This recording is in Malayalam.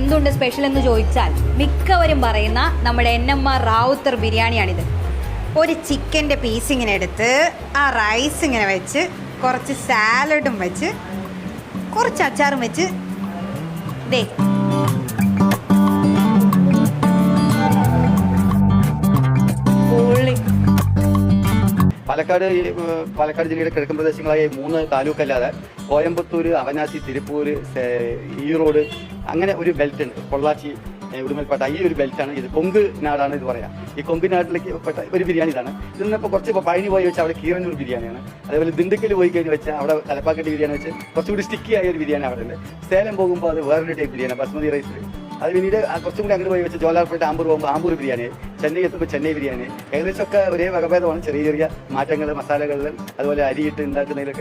എന്തുണ്ട് സ്പെഷ്യൽ എന്ന് ചോദിച്ചാൽ മിക്കവരും പറയുന്ന നമ്മുടെ NMR റാവുത്തർ ബിരിയാണിയാണിത്. ഒരു ചിക്കൻ്റെ പീസ് ഇങ്ങനെ എടുത്ത് ആ റൈസ് ഇങ്ങനെ വെച്ച് കുറച്ച് സാലഡും വെച്ച് കുറച്ച് അച്ചാറും വെച്ച് ദേ പൊളി. പാലക്കാട് ജില്ലയുടെ കിഴക്കൻ പ്രദേശങ്ങളായ 3 താലൂക്കല്ലാതെ കോയമ്പത്തൂർ, അവനാശി, തിരുപ്പൂർ, ഈറോഡ് അങ്ങനെ ഒരു ബെൽറ്റ് ഉണ്ട്. പൊള്ളാച്ചി, ഉടുമൽപേട്ട, ഈ ഒരു ബെൽറ്റാണ് ഇത്. കൊങ്ക് നാടാണ് ഇത് പറയാം. ഈ കൊങ്ക് നാട്ടിലേക്ക് പെട്ട ഒരു ബിരിയാണി ഇതാണ്. ഇതിന്നിപ്പോൾ കുറച്ച് പഴനി പോയി വെച്ചാൽ അവിടെ കീറന്നൂർ ബിരിയാണിയാണ്. അതേപോലെ ദിണ്ടുക്കൽ പോയി കഴിഞ്ഞ് വെച്ചാൽ അവിടെ തലപ്പാക്കട്ടി ബിരിയാണി വെച്ച് കുറച്ചുകൂടി സ്റ്റിക്കി ആയ ഒരു ബിരിയാണി അവിടെ ഉണ്ട്. സേലം പോകുമ്പോൾ അത് വേറൊരു ടൈപ്പ് ബിരിയാണി, ബസ്മതി റൈസ്. അത് പിന്നീട് കുറച്ചും കൂടി അങ്ങോട്ട് പോയി വെച്ച് ജോലാർപേട്ട, ആമ്പൂർ പോകുമ്പോൾ ആമ്പൂർ ബിരിയാണി, ചെന്നൈ എത്തുമ്പോൾ ചെന്നൈ ബിരിയാണി. ഏകദേശമൊക്കെ ഒരേ വകഭേദമാണ്. ചെറിയ ചെറിയ മാറ്റങ്ങൾ മസാലകളിൽ അതുപോലെ അരിയിട്ട് ഉണ്ടാക്കുന്നതിലൊക്കെ